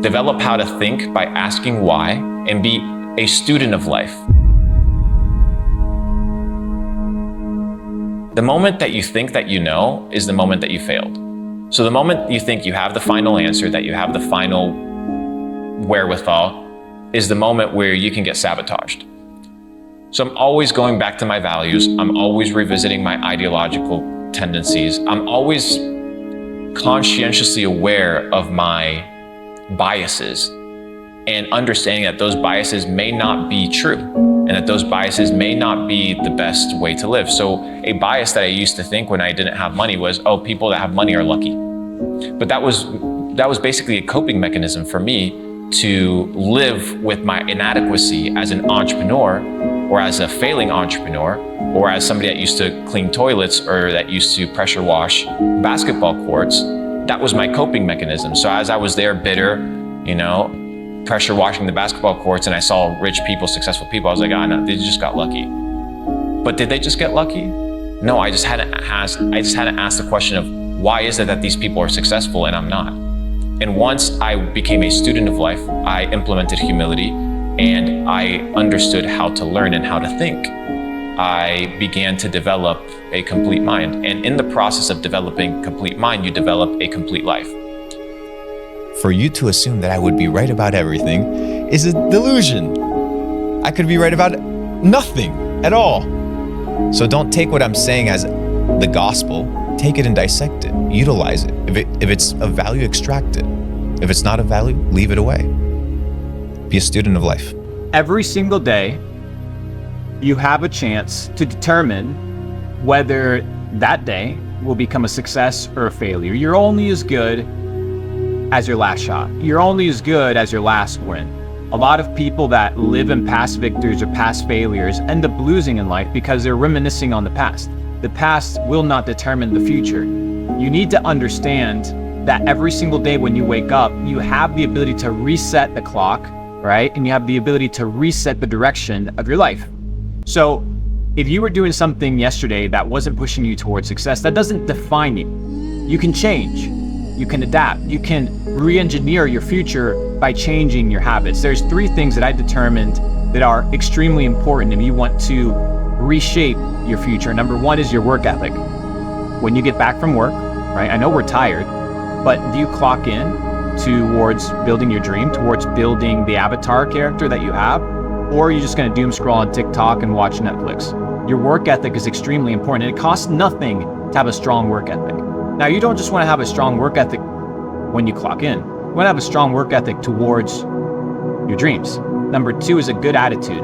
develop how to think by asking why, and be a student of life. The moment that you think that you know is the moment that you failed. So the moment you think you have the final answer, that you have the final wherewithal, is the moment where you can get sabotaged. So I'm always going back to my values. I'm always revisiting my ideological tendencies. I'm always conscientiously aware of my biases and understanding that those biases may not be true and that those biases may not be the best way to live. So a bias that I used to think when I didn't have money was, oh, people that have money are lucky. But that was basically a coping mechanism for me to live with my inadequacy as an entrepreneur, or as a failing entrepreneur, or as somebody that used to clean toilets or that used to pressure wash basketball courts. That was my coping mechanism. So as I was there bitter, pressure washing the basketball courts, and I saw rich people, successful people, I was like, no, they just got lucky. But did they just get lucky? No, I just had to ask the question of, why is it that these people are successful and I'm not? And once I became a student of life, I implemented humility and I understood how to learn and how to think. I began to develop a complete mind. And in the process of developing complete mind, you develop a complete life. For you to assume that I would be right about everything is a delusion. I could be right about nothing at all. So don't take what I'm saying as the gospel. Take it and dissect it, utilize it. If it's of value, extract it. If it's not of value, leave it away. Be a student of life. Every single day, you have a chance to determine whether that day will become a success or a failure. You're only as good as your last shot. You're only as good as your last win. A lot of people that live in past victories or past failures end up losing in life because they're reminiscing on the past. The past will not determine the future. You need to understand that every single day when you wake up, you have the ability to reset the clock, right? And you have the ability to reset the direction of your life. So if you were doing something yesterday that wasn't pushing you towards success, that doesn't define you. You can change, you can adapt, you can re-engineer your future by changing your habits. There's 3 things that I determined that are extremely important if you want to reshape your future. Number 1 is your work ethic. When you get back from work, right? I know we're tired, but do you clock in towards building your dream, towards building the avatar character that you have? Or are you just gonna doom scroll on TikTok and watch Netflix? Your work ethic is extremely important, and it costs nothing to have a strong work ethic. Now, you don't just wanna have a strong work ethic when you clock in. You wanna have a strong work ethic towards your dreams. Number 2 is a good attitude.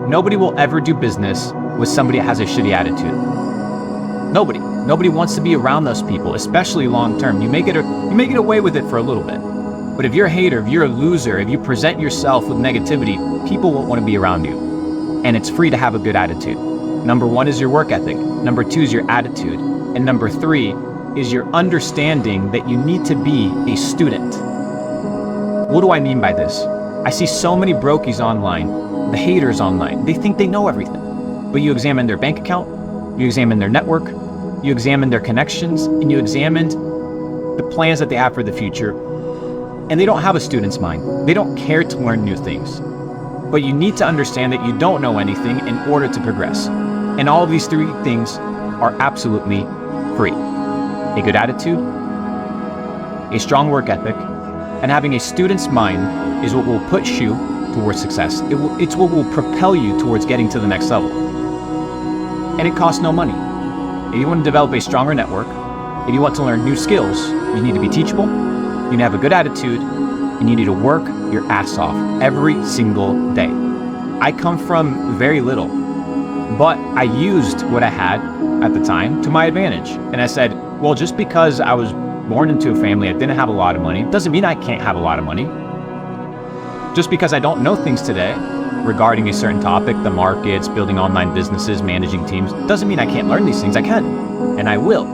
Nobody will ever do business with somebody that has a shitty attitude. Nobody wants to be around those people, especially long term. You may get away with it for a little bit. But if you're a hater, if you're a loser, if you present yourself with negativity, people won't want to be around you. And it's free to have a good attitude. Number 1 is your work ethic. Number 2 is your attitude. And number 3 is your understanding that you need to be a student. What do I mean by this? I see so many brokies online, the haters online. They think they know everything. But you examine their bank account, you examine their network, you examine their connections, and you examine the plans that they have for the future. And they don't have a student's mind. They don't care to learn new things. But you need to understand that you don't know anything in order to progress. And all of these 3 things are absolutely free. A good attitude, a strong work ethic, and having a student's mind is what will push you towards success. It's what will propel you towards getting to the next level. And it costs no money. If you want to develop a stronger network, if you want to learn new skills, you need to be teachable, you need to have a good attitude, and you need to work your ass off every single day. I come from very little, but I used what I had at the time to my advantage. And I said, well, just because I was born into a family that didn't have a lot of money, doesn't mean I can't have a lot of money. Just because I don't know things today regarding a certain topic, the markets, building online businesses, managing teams, doesn't mean I can't learn these things. I can, and I will.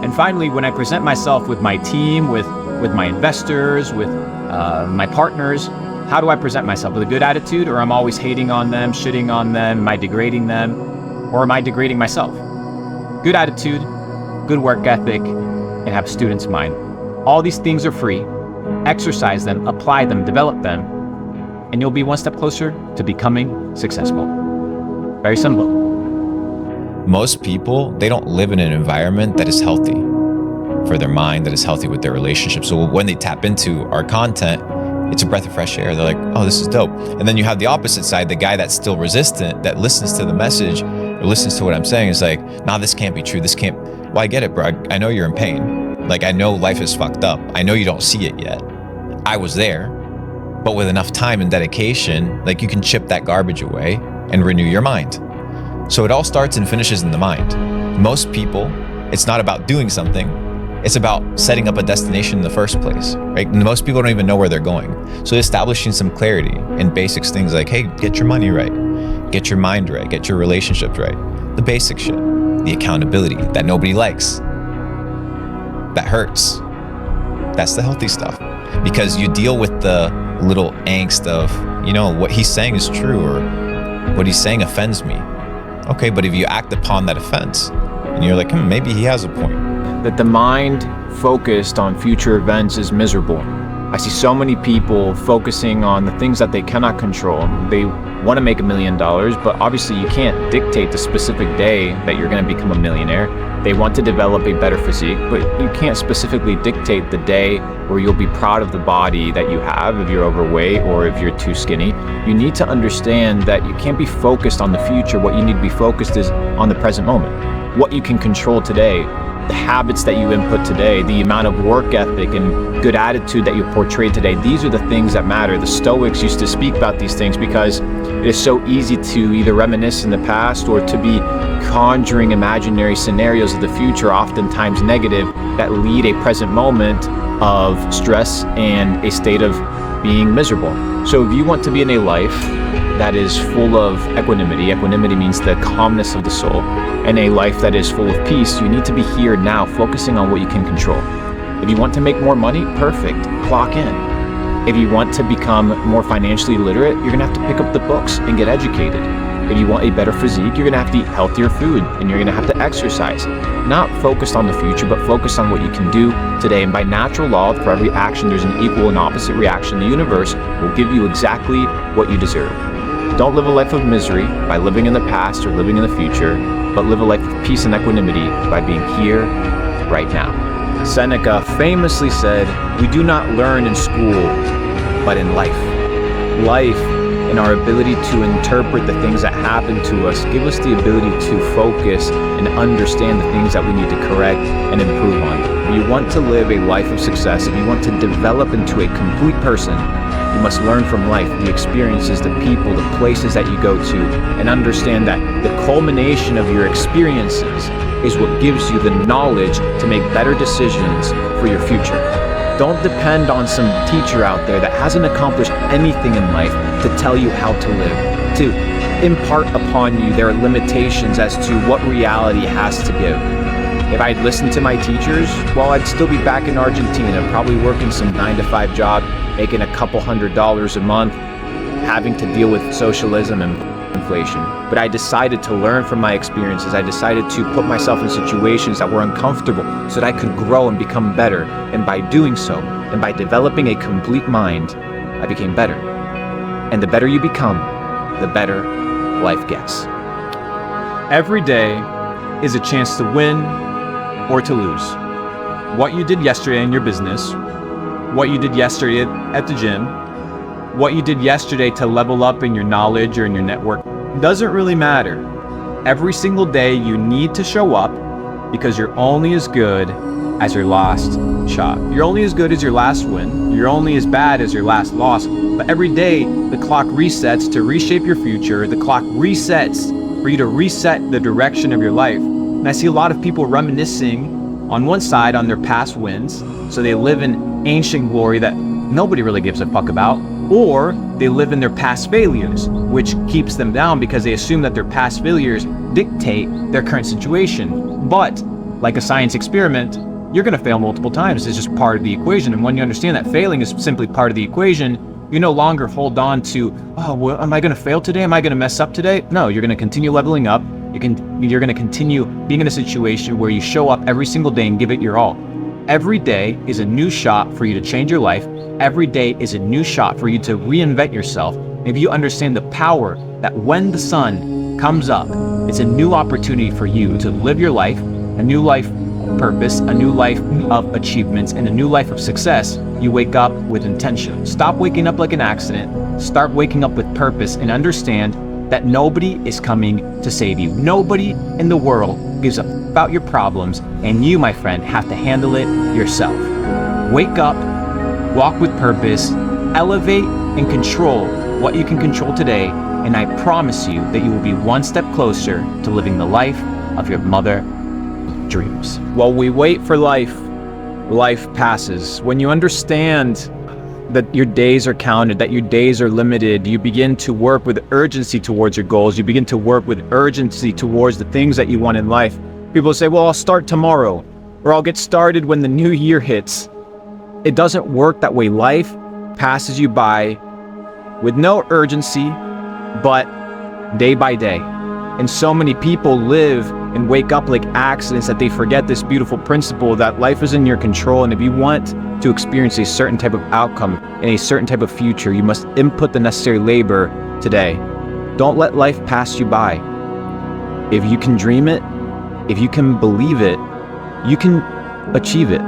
And finally, when I present myself with my team, with my investors, with my partners, how do I present myself? With a good attitude, or I'm always hating on them, shitting on them, am I degrading them, or am I degrading myself? Good attitude, good work ethic, and have a student's mind. All these things are free. exercise them, apply them, develop them, and you'll be one step closer to becoming successful. Very simple. Most people, they don't live in an environment that is healthy for their mind, that is healthy with their relationships. So when they tap into our content, it's a breath of fresh air. They're like, oh, this is dope. And then you have the opposite side, the guy that's still resistant, that listens to the message or listens to what I'm saying, is like, nah, this can't be true. This can't. Well, I get it, bro. I know you're in pain. Like, I know life is fucked up. I know you don't see it yet. I was there, but with enough time and dedication, like, you can chip that garbage away and renew your mind. So it all starts and finishes in the mind. Most people, it's not about doing something. It's about setting up a destination in the first place, right? And most people don't even know where they're going. So establishing some clarity in basics, things like, hey, get your money right, get your mind right, get your relationships right. The basic shit, the accountability that nobody likes, that hurts. That's the healthy stuff. Because you deal with the little angst of, you know, what he's saying is true or what he's saying offends me. Okay, but if you act upon that offense and you're like, maybe he has a point. That the mind focused on future events is miserable. I see so many people focusing on the things that they cannot control. They want to make $1 million, but obviously you can't dictate the specific day that you're going to become a millionaire. They want to develop a better physique, but you can't specifically dictate the day where you'll be proud of the body that you have if you're overweight or if you're too skinny. You need to understand that you can't be focused on the future. What you need to be focused is on the present moment. What you can control today, the habits that you input today, the amount of work ethic and good attitude that you portray today. These are the things that matter. The Stoics used to speak about these things because it is so easy to either reminisce in the past or to be conjuring imaginary scenarios of the future, oftentimes negative, that lead a present moment of stress and a state of being miserable. So if you want to be in a life that is full of equanimity means the calmness of the soul, and a life that is full of peace, you need to be here now, focusing on what you can control. If you want to make more money, perfect, clock in. If you want to become more financially literate, you're gonna have to pick up the books and get educated. If you want a better physique, you're gonna have to eat healthier food and you're gonna have to exercise. Not focused on the future, but focused on what you can do today. And by natural law, for every action, there's an equal and opposite reaction. The universe will give you exactly what you deserve. Don't live a life of misery by living in the past or living in the future, but live a life of peace and equanimity by being here, right now. Seneca famously said, "We do not learn in school, but in life." Life and our ability to interpret the things that happen to us give us the ability to focus and understand the things that we need to correct and improve on. If you want to live a life of success, if you want to develop into a complete person, you must learn from life, the experiences, the people, the places that you go to, and understand that the culmination of your experiences is what gives you the knowledge to make better decisions for your future. Don't depend on some teacher out there that hasn't accomplished anything in life to tell you how to live, to impart upon you their limitations as to what reality has to give. If I'd listened to my teachers, well, I'd still be back in Argentina, probably working some 9-to-5 job, making a couple $100s a month, having to deal with socialism and inflation. But I decided to learn from my experiences. I decided to put myself in situations that were uncomfortable so that I could grow and become better. And by doing so, and by developing a complete mind, I became better. And the better you become, the better life gets. Every day is a chance to win or to lose. What you did yesterday in your business, what you did yesterday at the gym, what you did yesterday to level up in your knowledge or in your network, doesn't really matter. Every single day you need to show up because you're only as good as your last shot. You're only as good as your last win. You're only as bad as your last loss. But every day the clock resets to reshape your future. The clock resets for you to reset the direction of your life. And I see a lot of people reminiscing on one side on their past wins, so they live in ancient glory that nobody really gives a fuck about, or they live in their past failures, which keeps them down because they assume that their past failures dictate their current situation. But like a science experiment, you're gonna fail multiple times. It's just part of the equation. And when you understand that failing is simply part of the equation, you no longer hold on to, oh, well, am I gonna fail today? Am I gonna mess up today? No, you're gonna continue leveling up. You're gonna continue being in a situation where you show up every single day and give it your all. Every day is a new shot for you to change your life. Every day is a new shot for you to reinvent yourself. If you understand the power that when the sun comes up, it's a new opportunity for you to live your life, a new life purpose, a new life of achievements, and a new life of success. You wake up with intention. Stop waking up like an accident. Start waking up with purpose and understand that nobody is coming to save you. Nobody in the world gives a about your problems, and you, my friend, have to handle it yourself. Wake up, walk with purpose, elevate and control what you can control today, and I promise you that you will be one step closer to living the life of your mother dreams. While we wait for life, life passes. When you understand that your days are counted, that your days are limited, you begin to work with urgency towards your goals. You begin to work with urgency towards the things that you want in life. People say, well, I'll start tomorrow, or I'll get started when the new year hits. It doesn't work that way. Life passes you by with no urgency, but day by day. And so many people live and wake up like accidents that they forget this beautiful principle that life is in your control. And if you want to experience a certain type of outcome and a certain type of future, you must input the necessary labor today. Don't let life pass you by. If you can dream it, if you can believe it, you can achieve it.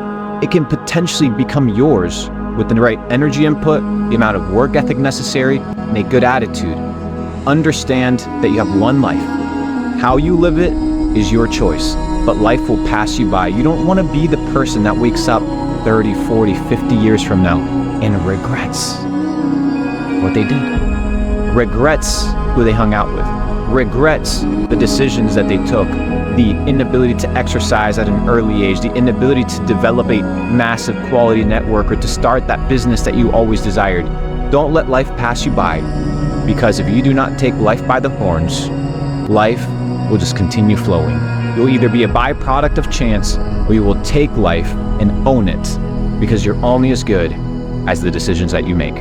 It can potentially become yours with the right energy input, the amount of work ethic necessary, and a good attitude. Understand that you have one life. How you live it is your choice, but life will pass you by. You don't want to be the person that wakes up 30, 40, 50 years from now and regrets what they did. Regrets who they hung out with. Regrets the decisions that they took. The inability to exercise at an early age, the inability to develop a massive quality network or to start that business that you always desired. Don't let life pass you by, because if you do not take life by the horns, life will just continue flowing. You'll either be a byproduct of chance, or you will take life and own it, because you're only as good as the decisions that you make.